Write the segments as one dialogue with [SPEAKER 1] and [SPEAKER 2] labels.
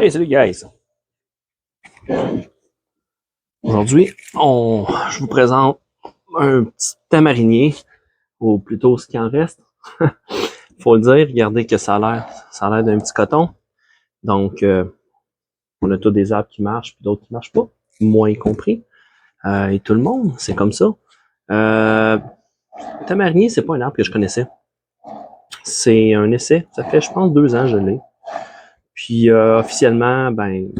[SPEAKER 1] Hey, salut guys! Aujourd'hui, je vous présente un petit tamarinier, ou plutôt ce qui en reste. Faut le dire, regardez que ça a l'air d'un petit coton. Donc, on a tous des arbres qui marchent, puis d'autres qui marchent pas, moi y compris. Et tout le monde, c'est comme ça. Le tamarinier, c'est pas un arbre que je connaissais. C'est un essai. Ça fait, je pense, 2 ans que je l'ai. Puis, officiellement, ben,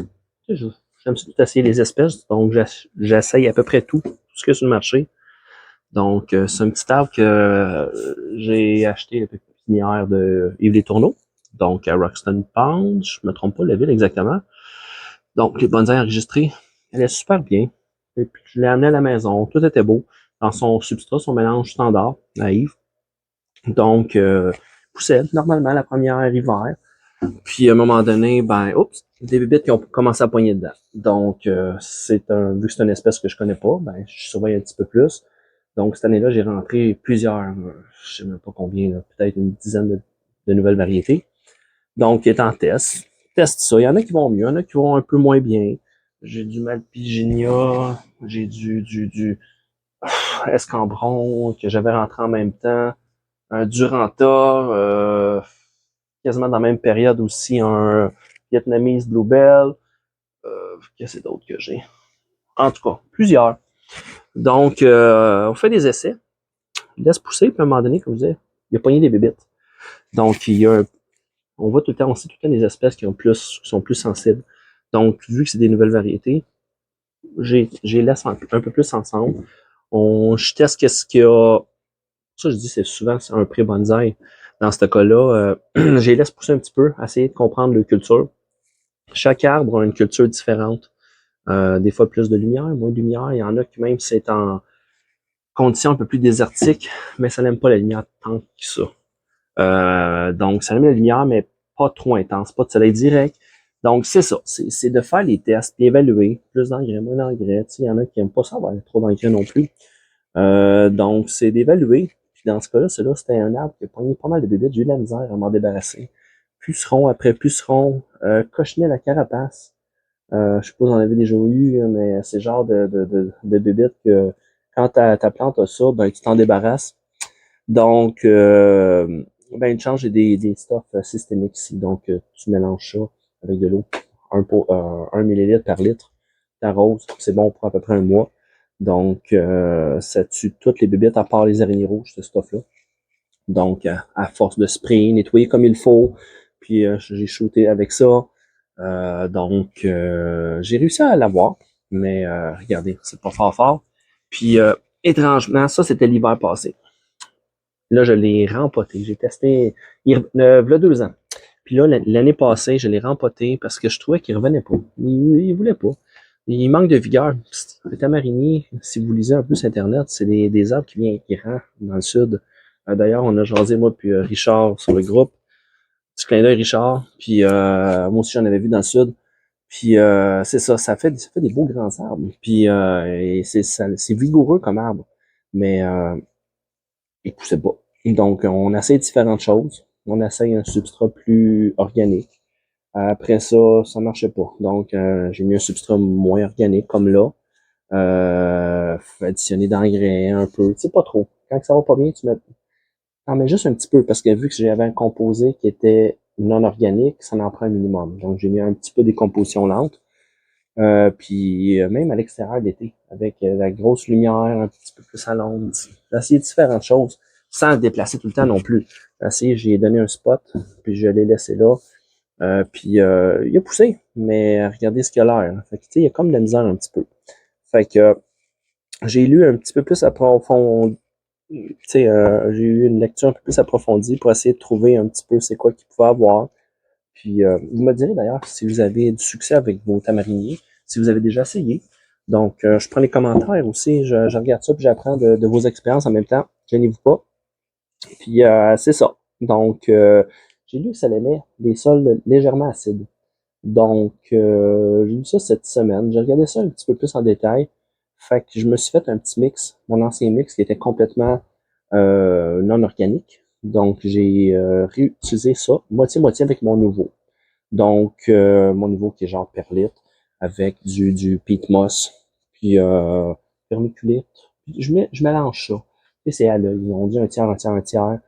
[SPEAKER 1] j'aime tout essayer les espèces, donc j'essaye à peu près tout ce qu'il y a sur le marché. Donc, c'est un petit arbre que j'ai acheté à la pépinière de Yves Les Tourneaux, donc à Roxton Pond, je me trompe pas la ville exactement. Donc, les bonsaïs enregistrés, elle est super bien. Et puis, je l'ai amené à la maison, tout était beau. Dans son substrat, son mélange standard à Yves. Donc, poussait normalement la première hiver. Puis, à un moment donné, ben, oups, des bébites qui ont commencé à poigner dedans. Donc, vu que c'est une espèce que je connais pas, ben, je surveille un petit peu plus. Donc, cette année-là, j'ai rentré plusieurs, je sais même pas combien, peut-être une dizaine de nouvelles variétés. Donc, il est en test. Teste ça. Il y en a qui vont mieux, il y en a qui vont un peu moins bien. J'ai du Malpighinia, j'ai du Escambron que j'avais rentré en même temps, un Duranta, quasiment dans la même période aussi, un Vietnamese Bluebell. Qu'est-ce que c'est d'autre que j'ai? En tout cas, plusieurs. Donc, on fait des essais. Il laisse pousser, puis à un moment donné, comme je disais, il a pogné des bébites. Donc, on voit tout le temps, on sait tout le temps des espèces qui sont plus sensibles. Donc, vu que c'est des nouvelles variétés, j'ai laisse un peu plus ensemble. Je teste qu'est-ce qu'il y a. Ça, je dis, c'est un pré-bonsaï. Dans ce cas-là, je les laisse pousser un petit peu, essayer de comprendre leur culture. Chaque arbre a une culture différente. Des fois, plus de lumière, moins de lumière. Il y en a qui, même, c'est en conditions un peu plus désertiques, mais ça n'aime pas la lumière tant que ça. Donc, ça aime la lumière, mais pas trop intense, pas de soleil direct. Donc, c'est ça. C'est de faire les tests, d'évaluer. Plus d'engrais, moins d'engrais. Il y en a qui n'aiment pas ça avoir trop d'engrais non plus. Donc, c'est d'évaluer. Puis dans ce cas-là, c'était un arbre qui a pogné pas mal de bébites. J'ai eu de la misère à m'en débarrasser. Puceron après puceron, cochenait la carapace. Je sais pas si vous en avez déjà eu, mais c'est le genre de bébites que quand ta plante a ça, ben tu t'en débarrasses. Donc, ben une chance, j'ai des stuffs systémiques ici. Donc, tu mélanges ça avec de l'eau, 1 millilitre par litre. T'arroses, c'est bon pour à peu près un mois. Donc, ça tue toutes les bébites à part les araignées rouges, ce stuff-là. Donc, à force de sprayer, nettoyer comme il faut, puis j'ai shooté avec ça. Donc, j'ai réussi à l'avoir, mais regardez, c'est pas fort fort. Puis, étrangement, ça, c'était l'hiver passé. Là, je l'ai rempoté. J'ai testé v'là 2 ans. Puis là, l'année passée, je l'ai rempoté parce que je trouvais qu'il revenait pas. Il voulait pas. Il manque de vigueur. Le tamarinier, si vous lisez un peu sur Internet, c'est des arbres qui viennent grands dans le sud. D'ailleurs, on a jasé, moi, puis Richard sur le groupe. Petit clin d'œil, Richard. Puis moi aussi, j'en avais vu dans le sud. Puis c'est ça, ça fait des beaux grands arbres. Puis c'est vigoureux comme arbre. Mais il poussait pas. Donc, on essaie différentes choses. On essaye un substrat plus organique. Après ça, ça marchait pas. Donc, j'ai mis un substrat moins organique, comme là. Additionner d'engrais un peu. Tu sais, pas trop. Quand ça va pas bien, t'en mets juste un petit peu, parce que vu que j'avais un composé qui était non organique, ça en prend un minimum. Donc, j'ai mis un petit peu des compositions lentes. Puis même à l'extérieur l'été, avec la grosse lumière, un petit peu plus à l'ombre. J'ai essayé différentes choses, sans le déplacer tout le temps non plus. J'ai donné un spot, puis je l'ai laissé là. Puis il a poussé, mais regardez ce qu'il a l'air. Fait que tu sais, il y a comme de la misère un petit peu. Fait que j'ai lu un petit peu plus approfondi. Tu sais, j'ai eu une lecture un peu plus approfondie pour essayer de trouver un petit peu c'est quoi qu'il pouvait avoir. Puis, vous me direz d'ailleurs si vous avez du succès avec vos tamariniers, si vous avez déjà essayé. Donc, je prends les commentaires aussi, je regarde ça, puis j'apprends de vos expériences en même temps. Gênez-vous pas. Puis, c'est ça. Donc, j'ai lu que ça aimait des sols légèrement acides. Donc, j'ai lu ça cette semaine. J'ai regardé ça un petit peu plus en détail. Fait que je me suis fait un petit mix, mon ancien mix qui était complètement non organique. Donc, j'ai réutilisé ça, moitié-moitié avec mon nouveau. Donc, mon niveau qui est genre perlite avec du peat moss, puis vermiculite. Je mélange ça. Et c'est à l'œil. On dit un tiers, un tiers, un tiers.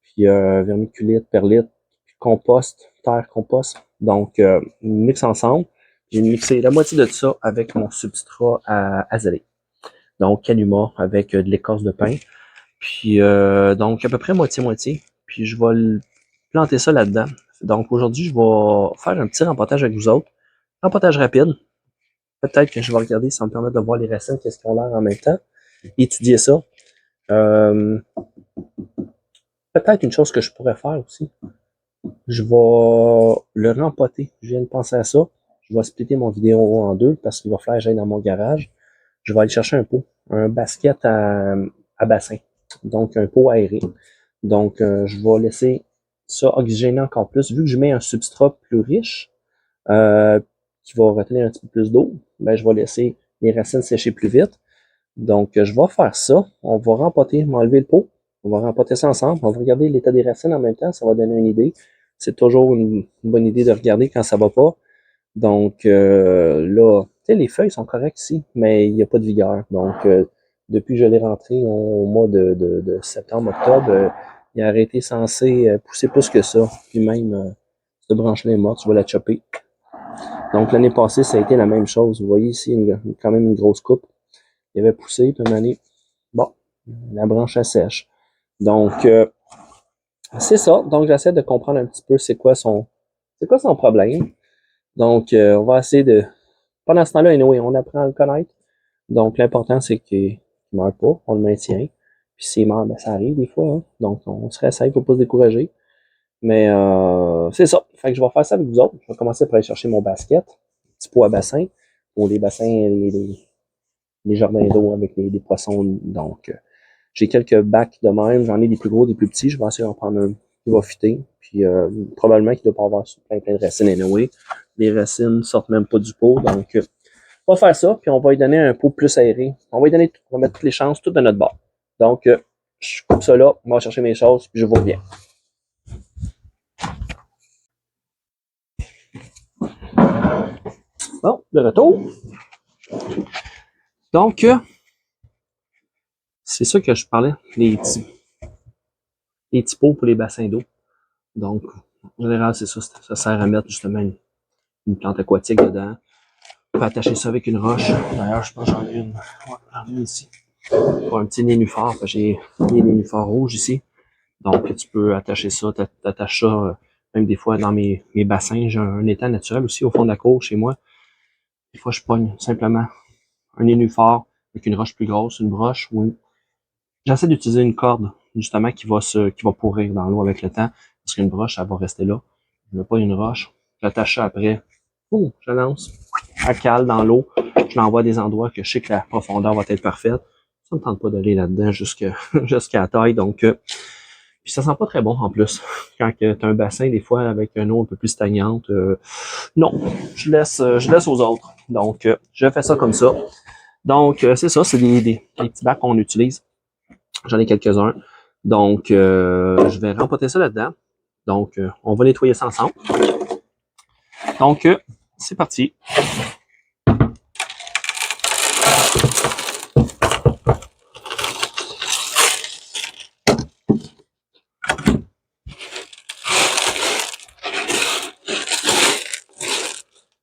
[SPEAKER 1] Puis vermiculite, perlite, compost, terre, compost. Donc, mixe ensemble. J'ai mixé la moitié de ça avec mon substrat à azaléa. Donc, caluma avec de l'écorce de pin. Puis, donc, à peu près moitié-moitié. Puis, je vais planter ça là-dedans. Donc, aujourd'hui, je vais faire un petit rempotage avec vous autres. Rempotage rapide. Peut-être que je vais regarder si ça me permet de voir les racines, qu'est-ce qu'ils ont l'air en même temps. Étudier ça. Euh, Peut-être une chose que je pourrais faire aussi. Je vais le rempoter. Je viens de penser à ça. Je vais splitter mon vidéo en deux parce qu'il va falloir que j'aille dans mon garage. Je vais aller chercher un pot, un basket à bassin. Donc, un pot aéré. Donc, je vais laisser ça oxygéner encore plus. Vu que je mets un substrat plus riche, qui va retenir un petit peu plus d'eau, ben, je vais laisser les racines sécher plus vite. Donc, je vais faire ça. On va rempoter, m'enlever le pot. On va rempoter ça ensemble. On va regarder l'état des racines en même temps. Ça va donner une idée. C'est toujours une bonne idée de regarder quand ça va pas. Donc, là, tu sais, les feuilles sont correctes ici, mais il n'y a pas de vigueur. Donc, depuis que je l'ai rentré au mois de septembre, octobre, il a arrêté censé pousser plus que ça. Puis même, cette branche-là est morte, je vais la chopper. Donc, l'année passée, ça a été la même chose. Vous voyez ici, quand même une grosse coupe. Il avait poussé, puis une année, bon, la branche sèche. Donc, c'est ça. Donc, j'essaie de comprendre un petit peu c'est quoi son problème. Donc, on va essayer de... Pendant ce temps-là, anyway, on apprend à le connaître. Donc, l'important, c'est qu'il ne meurt pas. On le maintient. Puis s'il meurt, ben, ça arrive des fois. Hein. Donc, on se réessaye, il ne faut pas se décourager. Mais c'est ça. Fait que je vais faire ça avec vous autres. Je vais commencer par aller chercher mon basket. Petit pot à bassin. Pour les bassins, les jardins d'eau avec des poissons. Donc, j'ai quelques bacs de même. J'en ai des plus gros, des plus petits. Je vais essayer d'en prendre un qui va fitter. Puis probablement qu'il ne doit pas avoir plein de racines anyway. Les racines sortent même pas du pot. Donc, on va faire ça. Puis on va lui donner un pot plus aéré. On va mettre toutes les chances, toutes de notre bord. Donc, je coupe ça là. On va chercher mes choses. Puis je vous reviens. Bon, de retour. Donc, c'est ça que je parlais, les petits pots pour les bassins d'eau. Donc, en général, c'est ça. Ça sert à mettre justement une plante aquatique dedans. On peut attacher ça avec une roche. D'ailleurs, je pense que j'en ai une. Ouais, j'en ai une ici. Pour un petit nénuphar. J'ai des nénuphars rouges ici. Donc, tu peux attacher ça. T'attaches ça même des fois dans mes bassins. J'ai un étang naturel aussi au fond de la cour chez moi. Des fois, je pogne simplement un nénuphar avec une roche plus grosse, une broche ou une... J'essaie d'utiliser une corde, justement, qui va pourrir dans l'eau avec le temps. Parce qu'une broche, elle va rester là. Je veux pas une roche. J'attache ça après. Oh, je lance. Elle cale dans l'eau. Je l'envoie à des endroits que je sais que la profondeur va être parfaite. Ça me tente pas d'aller là-dedans jusqu'à la taille. Donc, puis ça sent pas très bon en plus. Quand tu as un bassin, des fois, avec une eau un peu plus stagnante, non, je laisse aux autres. Donc, je fais ça comme ça. Donc, c'est ça, c'est des petits bacs qu'on utilise. J'en ai quelques-uns. Donc, je vais rempoter ça là-dedans. Donc, on va nettoyer ça ensemble. Donc, c'est parti.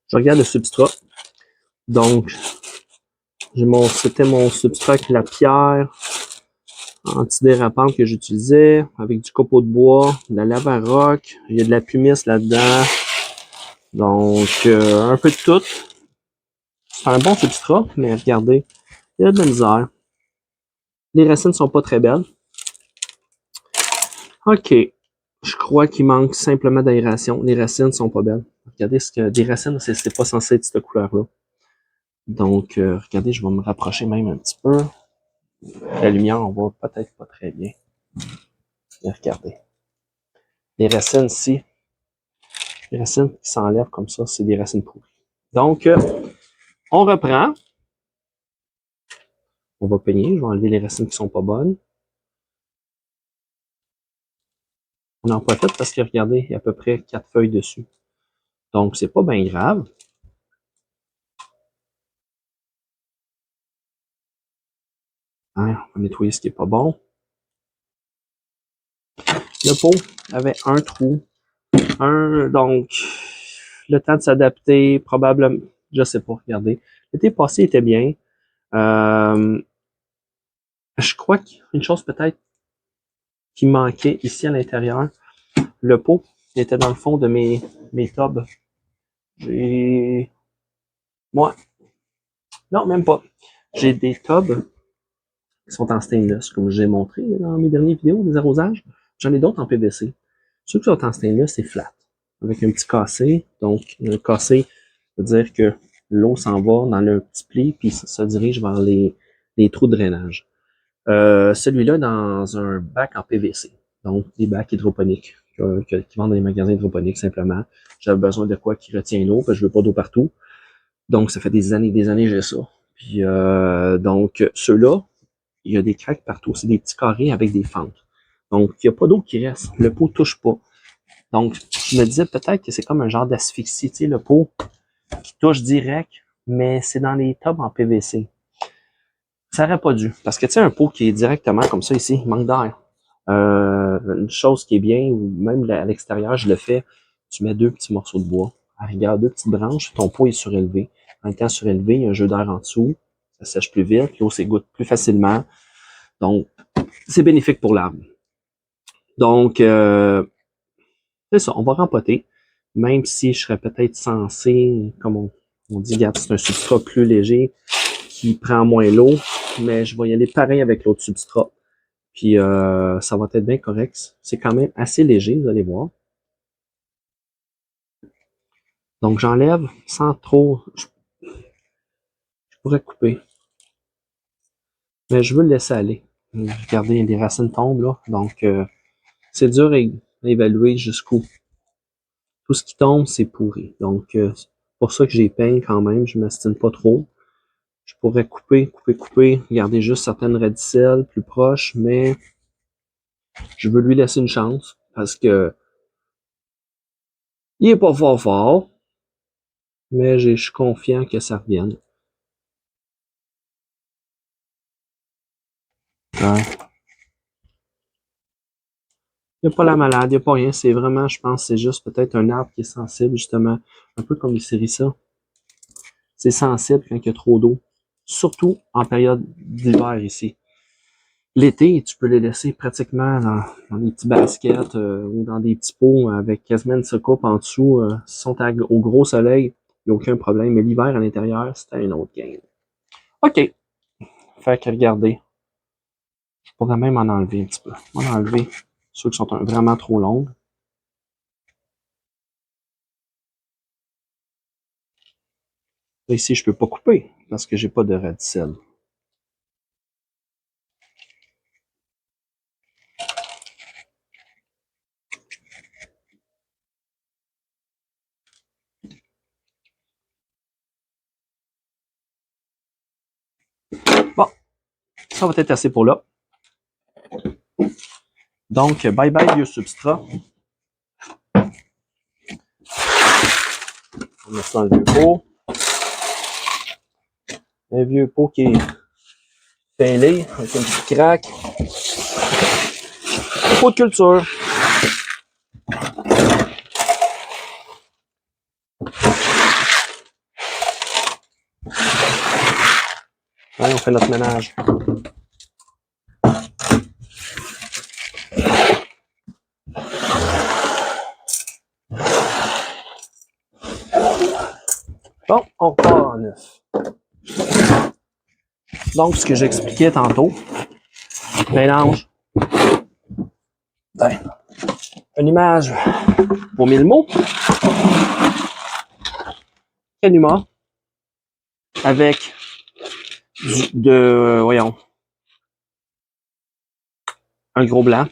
[SPEAKER 1] Je regarde le substrat. Donc, c'était mon substrat avec la pierre antidérapante que j'utilisais, avec du copeau de bois, de la lave à roc, il y a de la pumice là-dedans. Donc, un peu de tout. C'est un bon substrat, mais regardez, il y a de la misère. Les racines sont pas très belles. OK. Je crois qu'il manque simplement d'aération. Les racines sont pas belles. Regardez ce que des racines, c'est pas censé être cette couleur-là. Donc, regardez, je vais me rapprocher même un petit peu. La lumière, on voit peut-être pas très bien. Et regardez. Les racines ici, les racines qui s'enlèvent comme ça, c'est des racines pourries. Donc, on reprend. On va peigner. Je vais enlever les racines qui sont pas bonnes. On en profite parce que regardez, il y a à peu près 4 feuilles dessus. Donc, c'est pas bien grave. Hein, on va nettoyer ce qui est pas bon. Le pot avait un trou. Donc, le temps de s'adapter, probablement, je sais pas, regardez. L'été passé était bien. Je crois qu'une chose peut-être qui manquait ici à l'intérieur, le pot était dans le fond de mes tubs. J'ai... Moi, non, même pas. J'ai des tubs qui sont en stainless, comme j'ai montré dans mes dernières vidéos des arrosages. J'en ai d'autres en PVC. Ceux qui sont en stainless, c'est flat, avec un petit cassé. Donc, le cassé veut dire que l'eau s'en va dans le petit pli, puis se dirige vers les trous de drainage. Celui-là dans un bac en PVC. Donc, des bacs hydroponiques qui vendent dans les magasins hydroponiques simplement. J'avais besoin de quoi qui retient l'eau, parce que je veux pas d'eau partout. Donc, ça fait des années que j'ai ça. Puis, donc, ceux-là, il y a des craques partout. C'est des petits carrés avec des fentes. Donc, il n'y a pas d'eau qui reste. Le pot touche pas. Donc, je me disais peut-être que c'est comme un genre d'asphyxie, tu sais, le pot qui touche direct, mais c'est dans les tubs en PVC. Ça aurait pas dû. Parce que tu sais, un pot qui est directement comme ça ici, il manque d'air. Une chose qui est bien, ou même à l'extérieur, je le fais, tu mets 2 petits morceaux de bois. À rigueur, 2 petites branches, ton pot est surélevé. En étant surélevé, il y a un jeu d'air en dessous, ça sèche plus vite, l'eau s'égoutte plus facilement. Donc, c'est bénéfique pour l'arbre. Donc, c'est ça, on va rempoter. Même si je serais peut-être censé, comme on dit, regarde, c'est un substrat plus léger qui prend moins l'eau, mais je vais y aller pareil avec l'autre substrat. Puis ça va être bien correct. C'est quand même assez léger, vous allez voir. Donc j'enlève sans trop. Je pourrais couper. Mais je veux le laisser aller. Regardez, les racines tombent là. Donc c'est dur à évaluer jusqu'où. Tout ce qui tombe, c'est pourri. Donc c'est pour ça que j'ai peint quand même. Je ne m'astine pas trop. Je pourrais couper, garder juste certaines radicelles plus proches, mais je veux lui laisser une chance parce que il est pas fort, mais je suis confiant que ça revienne. Ouais. Il n'y a pas la malade, il n'y a pas rien. C'est vraiment, je pense, c'est juste peut-être un arbre qui est sensible, justement. Un peu comme les sérissa. C'est sensible quand il y a trop d'eau. Surtout en période d'hiver ici. L'été, tu peux les laisser pratiquement dans des petits baskets ou dans des petits pots avec quasiment une soucoupe en dessous. S'ils sont au gros soleil, il n'y a aucun problème. Mais l'hiver à l'intérieur, c'est un autre game. OK. Fait que regardez. Je pourrais même en enlever un petit peu. On va en enlever ceux qui sont vraiment trop longs. Ici, je peux pas couper parce que j'ai pas de radicelle. Bon, ça va être assez pour là. Donc, bye bye vieux substrat. On met ça dans le vieux pot. Un vieux pot qui est fêlé avec une petite craque. Pot de culture. Allez, on fait notre ménage. Bon, on repart en neuf. Donc, ce que j'expliquais tantôt, mélange. Ben, une image pour 1000 mots. Canuma avec voyons, un gros blanc.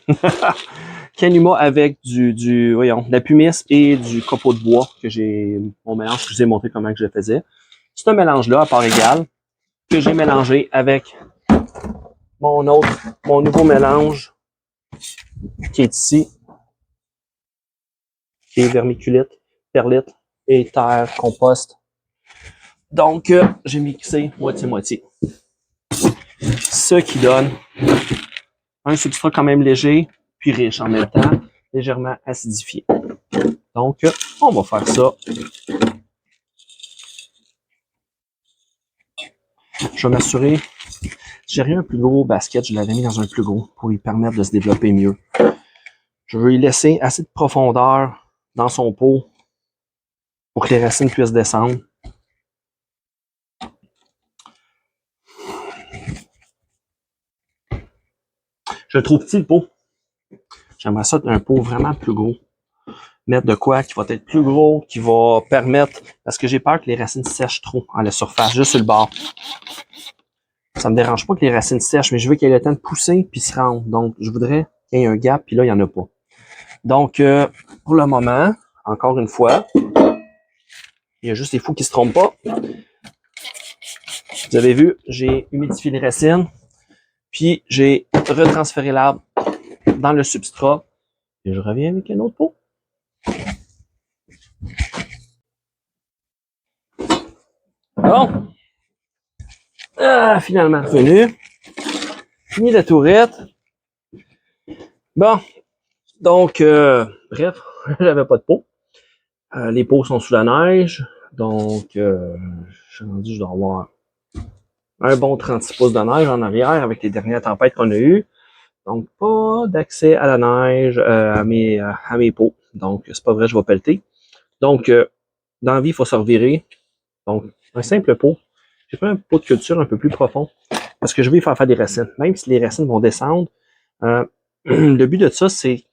[SPEAKER 1] Canuma avec voyons, de la pumice et du copeau de bois que j'ai, mon mélange, je vous ai montré comment que je le faisais. C'est un mélange-là, à part égale, que j'ai mélangé avec mon nouveau mélange qui est ici, qui est vermiculite, perlite. et terre, compost. Donc, j'ai mixé moitié-moitié. Ce qui donne un substrat quand même léger, puis riche en même temps, légèrement acidifié. Donc, on va faire ça. Je vais m'assurer, si j'ai un plus gros basket, je l'avais mis dans un plus gros pour lui permettre de se développer mieux. Je veux lui laisser assez de profondeur dans son pot pour que les racines puissent descendre. Je le trouve petit le pot. J'aimerais ça un pot vraiment plus gros. Mettre de quoi qui va être plus gros, qui va permettre, parce que j'ai peur que les racines sèchent trop à la surface, juste sur le bord. Ça me dérange pas que les racines sèchent, mais je veux qu'il y ait le temps de pousser puis se rendre. Donc, je voudrais qu'il y ait un gap, puis là, il n'y en a pas. Donc, pour le moment, encore une fois, il y a juste les fous qui se trompent pas. Vous avez vu, j'ai humidifié les racines, puis j'ai retransféré l'arbre dans le substrat, et je reviens avec un autre pot. Bon. Finalement revenu. Fini la tourette. Bon. Donc, bref, j'avais pas de pot. Les pots sont sous la neige. Donc, je suis rendu, je dois avoir un bon 36 pouces de neige en arrière avec les dernières tempêtes qu'on a eues. Donc, pas d'accès à la neige à mes pots. Donc, c'est pas vrai, je vais pelleter. Donc, dans la vie, il faut se revirer. Donc, un simple pot. J'ai pris un pot de culture un peu plus profond parce que je vais faire des racines. Même si les racines vont descendre, le but de ça, c'est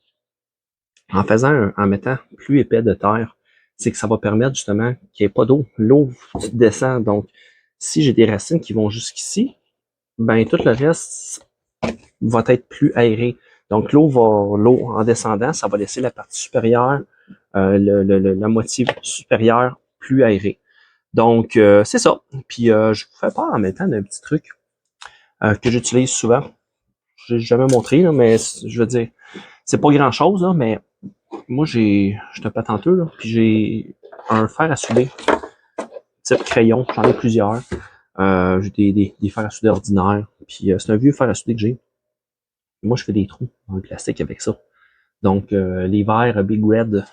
[SPEAKER 1] en en mettant plus épais de terre, c'est que ça va permettre justement qu'il n'y ait pas d'eau. L'eau descend. Donc, si j'ai des racines qui vont jusqu'ici, ben tout le reste va être plus aéré. Donc, l'eau en descendant, ça va laisser la partie supérieure, la moitié supérieure plus aérée. Donc, c'est ça. Puis, je vous fais part en même temps d'un petit truc que j'utilise souvent. Je l'ai jamais montré, là, mais je veux dire, c'est pas grand-chose, là, mais moi, je suis un patenteux, là, puis j'ai un fer à souder, type crayon, j'en ai plusieurs. J'ai des fers à souder ordinaires, puis c'est un vieux fer à souder que j'ai. Moi, je fais des trous dans le plastique avec ça. Donc, les verres Big Red,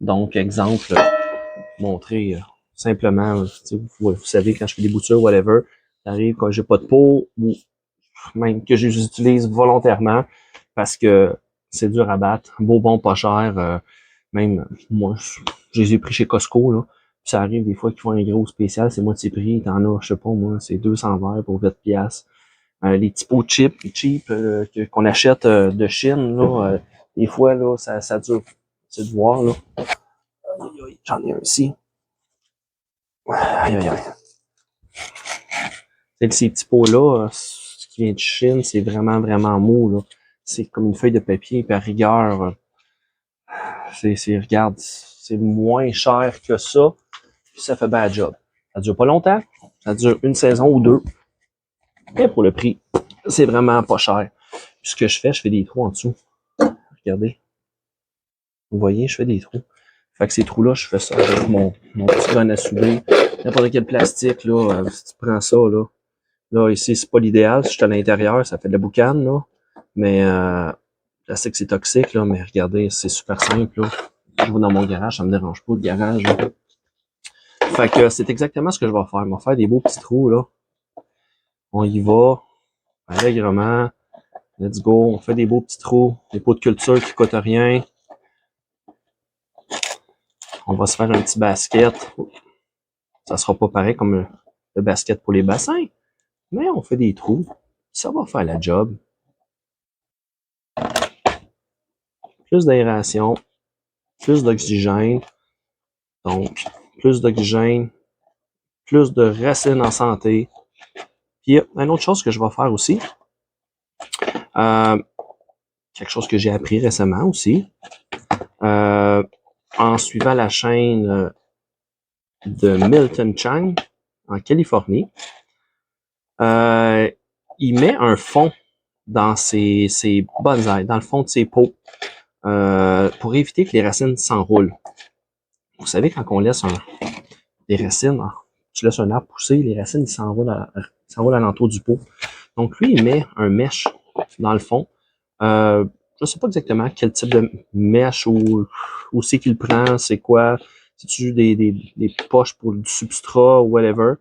[SPEAKER 1] donc, exemple, montrer simplement, vous savez, quand je fais des boutures, whatever, ça arrive quand j'ai pas de pot, ou même que je les utilise volontairement, parce que c'est dur à battre, beau, bon, pas cher, même, moi, je les ai pris chez Costco, là, puis ça arrive des fois qu'ils font un gros spécial, c'est moitié prix, t'en as, je sais pas, moi, c'est 200 verres pour 20 piastres. Les petits pots cheap qu'on achète de Chine, là, des fois, là, ça dure. C'est de voir, là. J'en ai un ici. Aïe, aïe, aïe. Ces petits pots-là, ce qui vient de Chine, c'est vraiment, vraiment mou, là. C'est comme une feuille de papier, puis à rigueur, regarde, c'est moins cher que ça, puis ça fait bad job. Ça dure pas longtemps, ça dure une saison ou deux, mais pour le prix, c'est vraiment pas cher. Puis ce que je fais des trous en dessous. Regardez. Vous voyez, je fais des trous. Fait que ces trous-là, je fais ça avec mon petit gun à souder. N'importe quel plastique, là, si tu prends ça, là. Là, ici, c'est pas l'idéal. Si je suis à l'intérieur, ça fait de la boucane, là. Mais, le plastique, c'est toxique, là. Mais regardez, c'est super simple, là. Je vais dans mon garage, ça me dérange pas, le garage, là. Fait que c'est exactement ce que je vais faire. Je vais faire des beaux petits trous, là. On y va. Allègrement. Let's go. On fait des beaux petits trous. Des pots de culture qui coûtent rien. On va se faire un petit basket. Ça sera pas pareil comme le basket pour les bassins, mais on fait des trous. Ça va faire la job. Plus d'aération, plus d'oxygène. Donc, plus d'oxygène, plus de racines en santé. Puis, une autre chose que je vais faire aussi, quelque chose que j'ai appris récemment aussi, en suivant la chaîne de Milton Chang en Californie, il met un fond dans ses bonsaïs, dans le fond de ses pots, pour éviter que les racines s'enroulent. vous savez, quand on laisse des racines, tu laisses un arbre pousser, les racines, ils s'enroulent alentour du pot. Donc, lui, il met un mèche dans le fond. Je ne sais pas exactement quel type de mèche ou où c'est qu'il prend, c'est quoi. C'est-tu des poches pour du substrat ou whatever.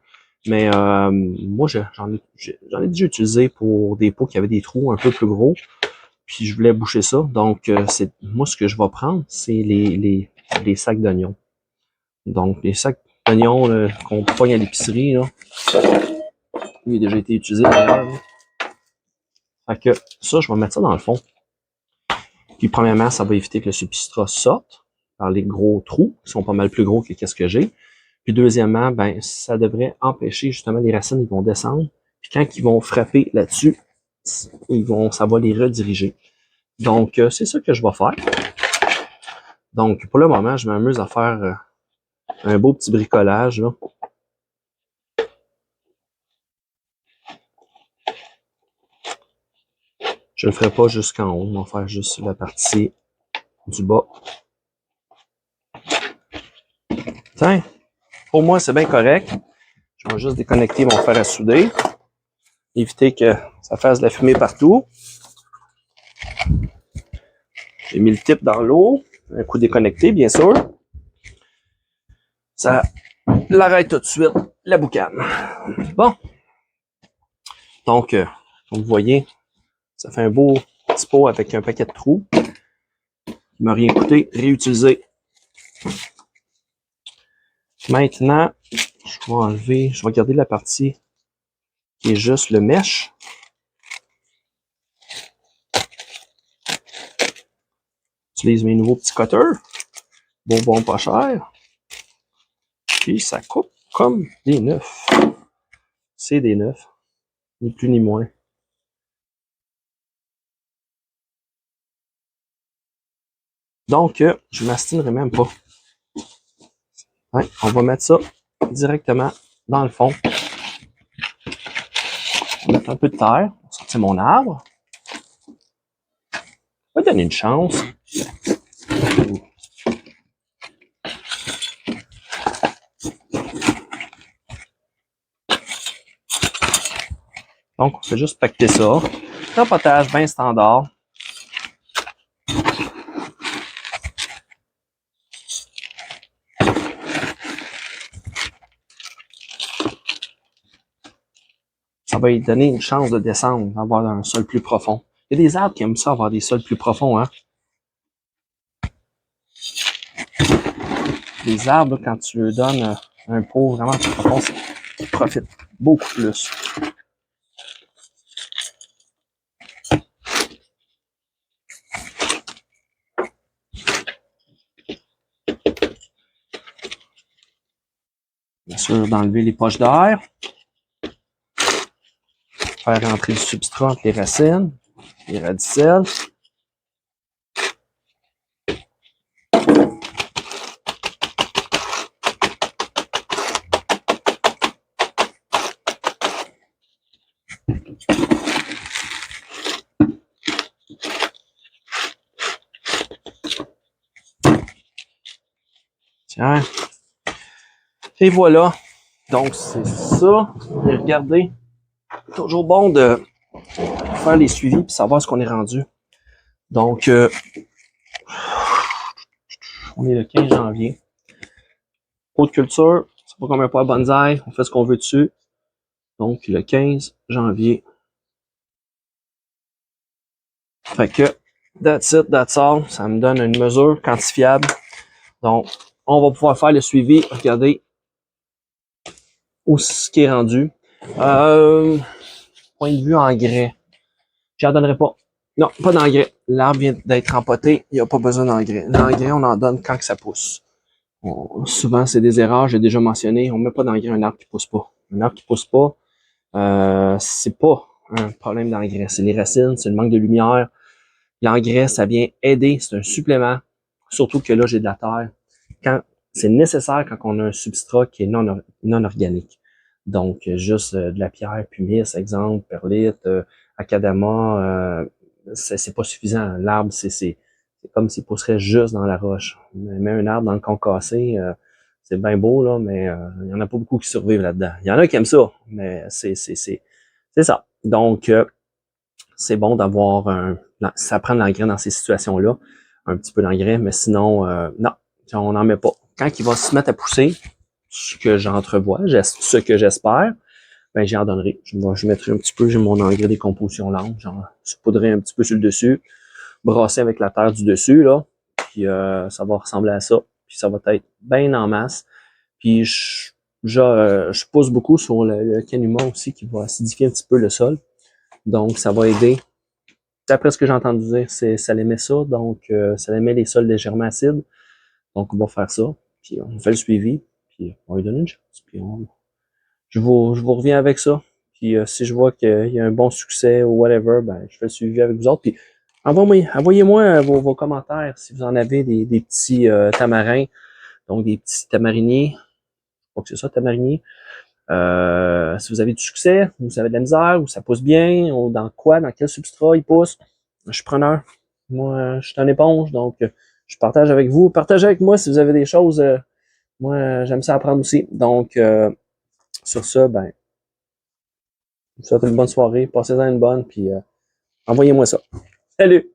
[SPEAKER 1] Mais moi, j'en ai déjà utilisé pour des pots qui avaient des trous un peu plus gros. Puis je voulais boucher ça. Donc, moi, ce que je vais prendre, c'est les sacs d'oignons. Donc, les sacs d'oignons qu'on pogne à l'épicerie, là. Il a déjà été utilisé d'ailleurs. Fait que ça, je vais mettre ça dans le fond. Puis premièrement, ça va éviter que le substrat sorte par les gros trous, qui sont pas mal plus gros que ce que j'ai. Puis deuxièmement, ben, ça devrait empêcher justement les racines, ils vont descendre. Puis quand ils vont frapper là-dessus, ça va les rediriger. Donc, c'est ça que je vais faire. Donc, pour le moment, je m'amuse à faire un beau petit bricolage, là. Je ne le ferai pas jusqu'en haut, on va faire juste la partie du bas. Tiens, pour moi, c'est bien correct. Je vais juste déconnecter mon fer à souder. Éviter que ça fasse de la fumée partout. J'ai mis le type dans l'eau. Un coup déconnecté, bien sûr. Ça l'arrête tout de suite, la boucane. Bon. Donc, comme vous voyez, ça fait un beau petit pot avec un paquet de trous. Il m'a rien coûté. Réutilisé. Maintenant, je vais garder la partie qui est juste le mèche. J'utilise mes nouveaux petits cutters. Bonbons pas cher. Puis ça coupe comme des neufs. C'est des neufs. Ni plus ni moins. Donc, je m'astinerai même pas. Ouais, on va mettre ça directement dans le fond. On va mettre un peu de terre. On va sortir mon arbre. On va donner une chance. Donc, on fait juste pacter ça. Un potage bien standard. Ça va lui donner une chance de descendre, d'avoir un sol plus profond. Il y a des arbres qui aiment ça, avoir des sols plus profonds, hein. Les arbres, quand tu leur donnes un pot vraiment plus profond, ils profitent beaucoup plus. Bien sûr, d'enlever les poches d'air. Faire rentrer du substrat entre les racines, les radicelles. Tiens. Et voilà. Donc, c'est ça. Et regardez. Toujours bon de faire les suivis et savoir ce qu'on est rendu. Donc, on est le 15 janvier. Pot de culture, c'est pas comme un poids bonsaï, on fait ce qu'on veut dessus. Donc, le 15 janvier. Fait que, that's it, that's all. Ça me donne une mesure quantifiable. Donc, on va pouvoir faire le suivi. Regardez où ce qui est rendu. Point de vue engrais. J'en donnerai pas. Non, pas d'engrais. L'arbre vient d'être empoté. Il n'y a pas besoin d'engrais. L'engrais, on en donne quand que ça pousse. Souvent, c'est des erreurs, j'ai déjà mentionné. On met pas d'engrais à un arbre qui pousse pas. Un arbre qui pousse pas, c'est pas un problème d'engrais. C'est les racines, c'est le manque de lumière. L'engrais, ça vient aider, c'est un supplément. Surtout que là, j'ai de la terre. C'est nécessaire quand on a un substrat qui est non organique. Donc, juste de la pierre, pumice, exemple, perlite, acadama, c'est pas suffisant. L'arbre, C'est comme s'il pousserait juste dans la roche. Mais un arbre dans le concassé, c'est bien beau, là, mais il y en a pas beaucoup qui survivent là-dedans. Il y en a qui aiment ça, mais c'est ça. Donc, c'est bon d'avoir ça prend de l'engrais dans ces situations-là, un petit peu d'engrais, mais sinon, non, on n'en met pas. Quand il va se mettre à pousser, ce que j'entrevois, ce que j'espère, ben j'y en donnerai. Je mettrai un petit peu, j'ai mon engrais décomposition lente, genre saupoudrer un petit peu sur le dessus, brasser avec la terre du dessus, là, puis ça va ressembler à ça, puis ça va être bien en masse. Puis je pousse beaucoup sur le canuma aussi, qui va acidifier un petit peu le sol. Donc, ça va aider. D'après ce que j'ai entendu dire, ça les met ça, donc ça les met les sols légèrement acides. Donc, on va faire ça, puis on fait le suivi, puis on va lui donner une chance. Puis je vous reviens avec ça. Puis si je vois qu'il y a un bon succès ou whatever, ben je fais le suivi avec vous autres. Puis envoyez-moi vos commentaires si vous en avez des petits tamarins, donc des petits tamariniers. Je crois que c'est ça, tamarinier. Si vous avez du succès, ou vous avez de la misère, ou ça pousse bien, ou dans quoi, dans quel substrat il pousse, je suis preneur. Moi, je suis un éponge, donc je partage avec vous. Partagez avec moi si vous avez des choses. Moi, j'aime ça apprendre aussi. Donc, sur ça, ben, je vous souhaite une bonne soirée. Passez-en une bonne, puis envoyez-moi ça. Salut!